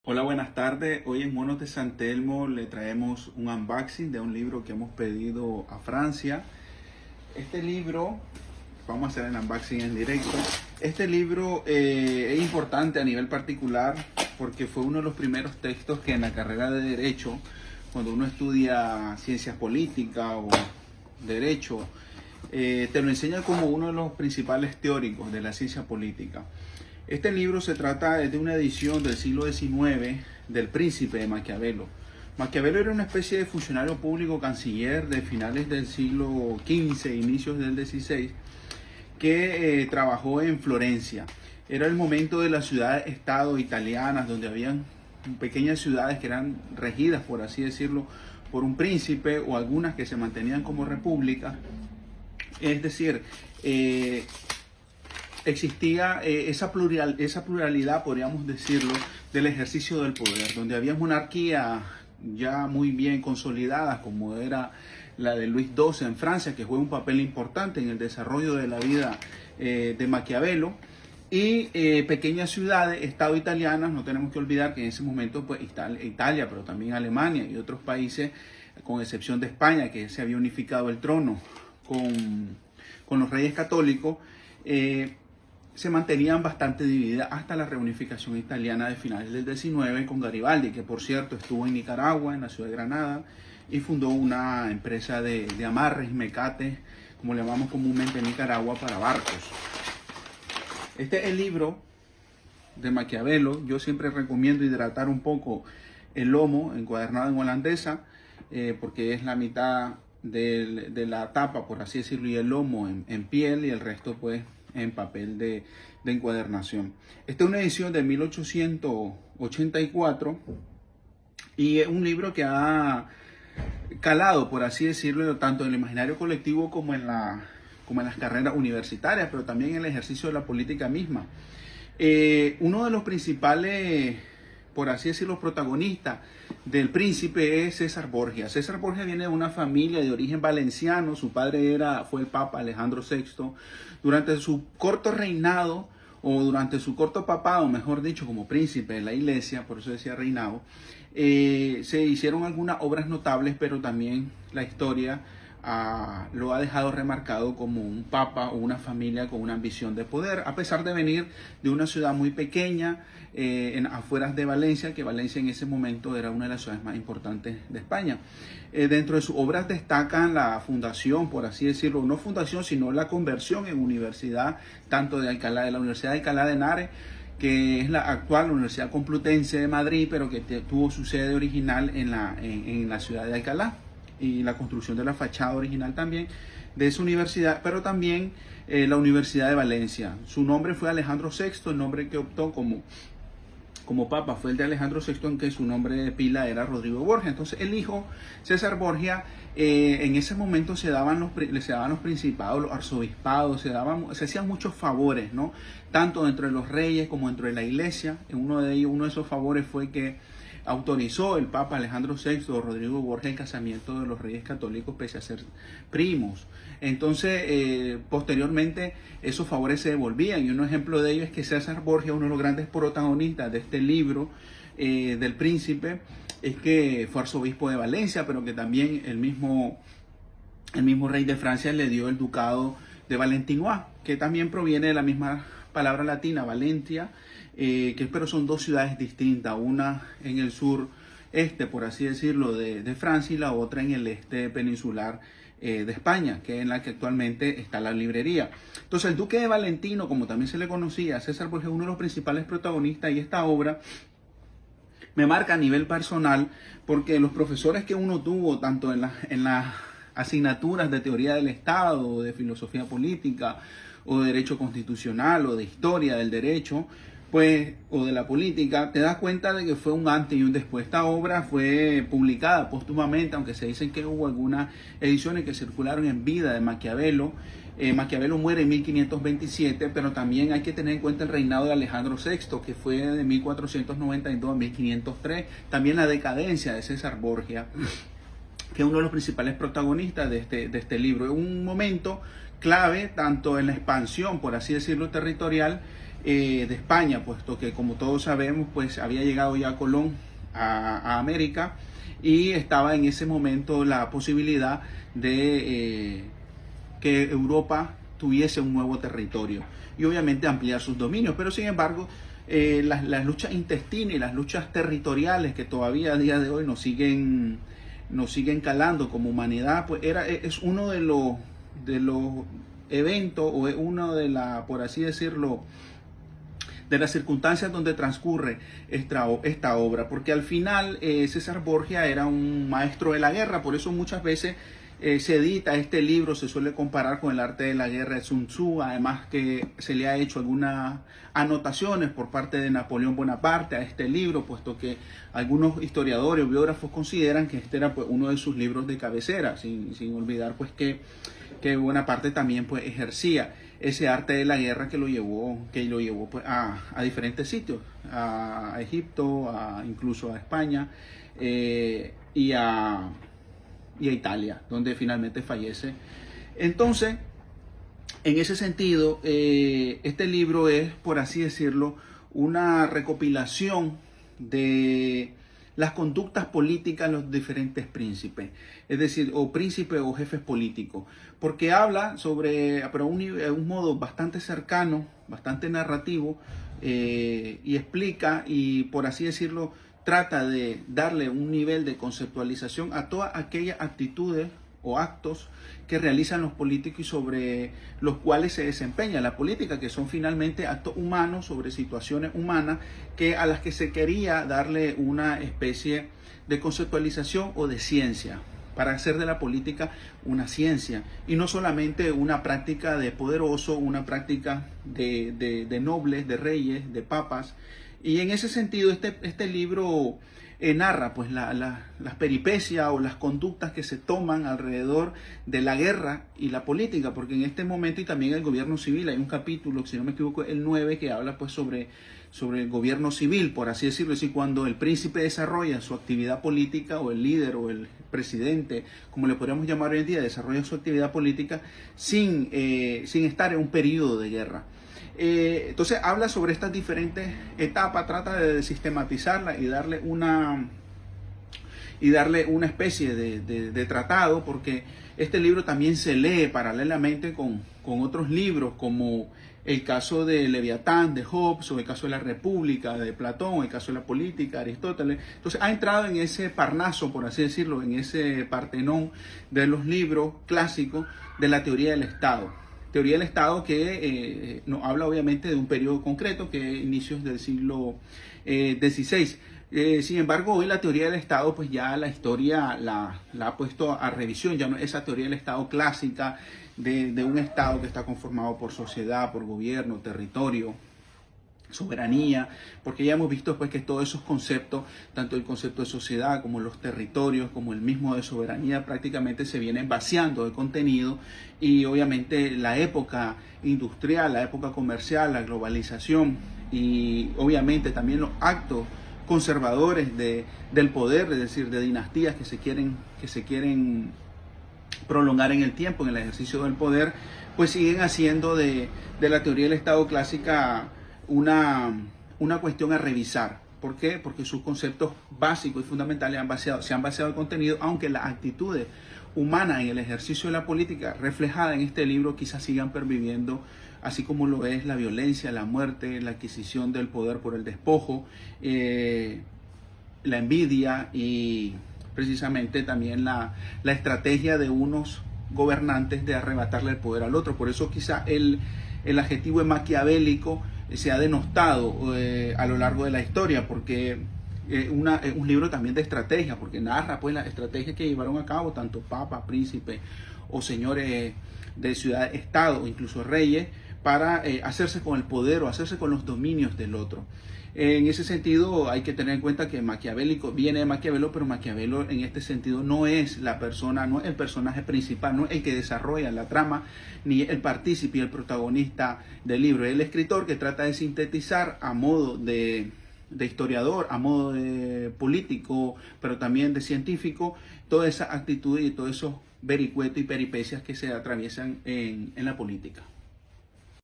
Hola, buenas tardes. Hoy en Monos de San Telmo le traemos un unboxing de un libro que hemos pedido a Francia. Este libro, vamos a hacer el unboxing en directo. Este libro es importante a nivel particular porque fue uno de los primeros textos que en la carrera de Derecho, cuando uno estudia ciencias políticas o Derecho, te lo enseña como uno de los principales teóricos de la ciencia política. Este libro se trata de una edición del siglo XIX del Príncipe de Maquiavelo. Maquiavelo era una especie de funcionario público canciller de finales del siglo XV, inicios del XVI, que trabajó en Florencia. Era el momento de las ciudades-estado italianas, donde habían pequeñas ciudades que eran regidas, por así decirlo, por un príncipe, o algunas que se mantenían como república. Es decir, existía esa pluralidad, podríamos decirlo, del ejercicio del poder, donde había monarquía ya muy bien consolidadas, como era la de Luis XII en Francia, que juega un papel importante en el desarrollo de la vida de Maquiavelo, y pequeñas ciudades, estado italianas. No tenemos que olvidar que en ese momento pues Italia, pero también Alemania y otros países, con excepción de España, que se había unificado el trono con los reyes católicos, se mantenían bastante divididas hasta la reunificación italiana de finales del XIX con Garibaldi, que por cierto estuvo en Nicaragua, en la ciudad de Granada, y fundó una empresa de amarres y mecates, como le llamamos comúnmente en Nicaragua, para barcos. Este es el libro de Maquiavelo. Yo siempre recomiendo hidratar un poco el lomo encuadernado en holandesa, porque es la mitad de la tapa, por así decirlo, y el lomo en piel, y el resto pues en papel de encuadernación. Esta es una edición de 1884 y es un libro que ha calado, por así decirlo, tanto en el imaginario colectivo como en las carreras universitarias, pero también en el ejercicio de la política misma. Uno de los principales, por así decirlo, protagonistas del Príncipe es César Borgia. César Borgia viene de una familia de origen valenciano. Su padre fue el Papa Alejandro VI. Durante su corto reinado, o durante su corto papado, mejor dicho, como príncipe de la iglesia, por eso decía reinado, se hicieron algunas obras notables, pero también la historia lo ha dejado remarcado como un papa o una familia con una ambición de poder, a pesar de venir de una ciudad muy pequeña, en afueras de Valencia, que Valencia en ese momento era una de las ciudades más importantes de España. Dentro de sus obras destacan la fundación, por así decirlo, no fundación, sino la conversión en universidad, tanto de la Universidad de Alcalá de Henares, que es la actual Universidad Complutense de Madrid, pero que tuvo su sede original en la ciudad de Alcalá, y la construcción de la fachada original también de esa universidad, pero también la Universidad de Valencia. Su nombre fue Alejandro VI, el nombre que optó como papa fue el de Alejandro VI, en que su nombre de pila era Rodrigo Borgia. Entonces el hijo, César Borgia, en ese momento se daban los principados, los arzobispados, se hacían muchos favores, ¿no? Tanto dentro de los reyes como dentro de la iglesia. Uno de esos favores fue que autorizó el Papa Alejandro VI, Rodrigo Borgia, el casamiento de los reyes católicos, pese a ser primos. Entonces, posteriormente, esos favores se devolvían, y un ejemplo de ello es que César Borgia, uno de los grandes protagonistas de este libro del Príncipe, es que fue arzobispo de Valencia, pero que también el mismo rey de Francia le dio el ducado de Valentinois, que también proviene de la misma palabra latina, Valentia, pero son dos ciudades distintas, una en el sur este, por así decirlo, de Francia, y la otra en el este peninsular de España, que es en la que actualmente está la librería. Entonces el duque de Valentino, como también se le conocía, César Borgia, es uno de los principales protagonistas, y esta obra me marca a nivel personal porque los profesores que uno tuvo, tanto en las asignaturas de teoría del Estado, de filosofía política, o de derecho constitucional, o de historia del derecho, pues, o de la política, te das cuenta de que fue un antes y un después. Esta obra fue publicada póstumamente, aunque se dicen que hubo algunas ediciones que circularon en vida de Maquiavelo. Maquiavelo muere en 1527, pero también hay que tener en cuenta el reinado de Alejandro VI, que fue de 1492 a 1503. También la decadencia de César Borgia, que es uno de los principales protagonistas de este libro. Es un momento clave tanto en la expansión, por así decirlo, territorial, de España, puesto que como todos sabemos, pues había llegado ya Colón a América y estaba en ese momento la posibilidad de que Europa tuviese un nuevo territorio y obviamente ampliar sus dominios, pero sin embargo las luchas intestinas y las luchas territoriales que todavía a día de hoy nos siguen calando como humanidad, pues es uno de los eventos o es uno de por así decirlo, de las circunstancias donde transcurre esta obra, porque al final César Borgia era un maestro de la guerra, por eso muchas veces se edita este libro, se suele comparar con el arte de la guerra de Sun Tzu, además que se le ha hecho algunas anotaciones por parte de Napoleón Bonaparte a este libro, puesto que algunos historiadores o biógrafos consideran que este era pues, uno de sus libros de cabecera, sin olvidar pues que Bonaparte también pues ejercía ese arte de la guerra que lo llevó pues, a diferentes sitios, a Egipto, incluso a España y a Italia, donde finalmente fallece. Entonces, en ese sentido, este libro es, por así decirlo, una recopilación de las conductas políticas de los diferentes príncipes, es decir, o príncipes o jefes políticos, porque habla sobre, pero un modo bastante cercano, bastante narrativo, y explica y, por así decirlo, trata de darle un nivel de conceptualización a todas aquellas actitudes o actos que realizan los políticos y sobre los cuales se desempeña la política, que son finalmente actos humanos sobre situaciones humanas a las que se quería darle una especie de conceptualización o de ciencia, para hacer de la política una ciencia y no solamente una práctica de poderoso, una práctica de nobles, de reyes, de papas. Y en ese sentido este libro narra pues las peripecias o las conductas que se toman alrededor de la guerra y la política, porque en este momento y también el gobierno civil, hay un capítulo, si no me equivoco, el 9, que habla pues sobre el gobierno civil, por así decirlo, es decir, cuando el príncipe desarrolla su actividad política, o el líder o el presidente, como le podríamos llamar hoy en día, desarrolla su actividad política sin estar en un periodo de guerra. Entonces habla sobre estas diferentes etapas, trata de sistematizarla y darle una especie de tratado, porque este libro también se lee paralelamente con otros libros, como el caso de Leviatán, de Hobbes, o el caso de la República, de Platón, el caso de la política, de Aristóteles. Entonces ha entrado en ese Parnaso, por así decirlo, en ese Partenón de los libros clásicos de la teoría del Estado. Teoría del Estado que nos habla obviamente de un periodo concreto, que es inicios del siglo XVI. Sin embargo, hoy la teoría del Estado, pues ya la historia la ha puesto a revisión, ya no es esa teoría del Estado clásica de un Estado que está conformado por sociedad, por gobierno, territorio, soberanía, porque ya hemos visto pues que todos esos conceptos, tanto el concepto de sociedad como los territorios, como el mismo de soberanía, prácticamente se vienen vaciando de contenido, y obviamente la época industrial, la época comercial, la globalización y obviamente también los actos conservadores del poder, es decir, de dinastías que se quieren prolongar en el tiempo, en el ejercicio del poder, pues siguen haciendo de la teoría del Estado clásica una cuestión a revisar. ¿Por qué? Porque sus conceptos básicos y fundamentales se han vaciado de contenido, aunque las actitudes humanas en el ejercicio de la política reflejadas en este libro quizás sigan perviviendo, así como lo es la violencia, la muerte, la adquisición del poder por el despojo, la envidia y precisamente también la estrategia de unos gobernantes de arrebatarle el poder al otro. Por eso quizá el adjetivo de maquiavélico se ha denostado a lo largo de la historia, porque es un libro también de estrategia, porque narra pues las estrategias que llevaron a cabo tanto papas, príncipes o señores de ciudad-estado o incluso reyes para hacerse con el poder o hacerse con los dominios del otro. En ese sentido hay que tener en cuenta que Maquiavélico viene de Maquiavelo, pero Maquiavelo en este sentido no es la persona, no es el personaje principal, no es el que desarrolla la trama, ni el partícipe y el protagonista del libro. Es el escritor que trata de sintetizar a modo de historiador, a modo de político, pero también de científico, toda esa actitud y todos esos vericuetos y peripecias que se atraviesan en la política.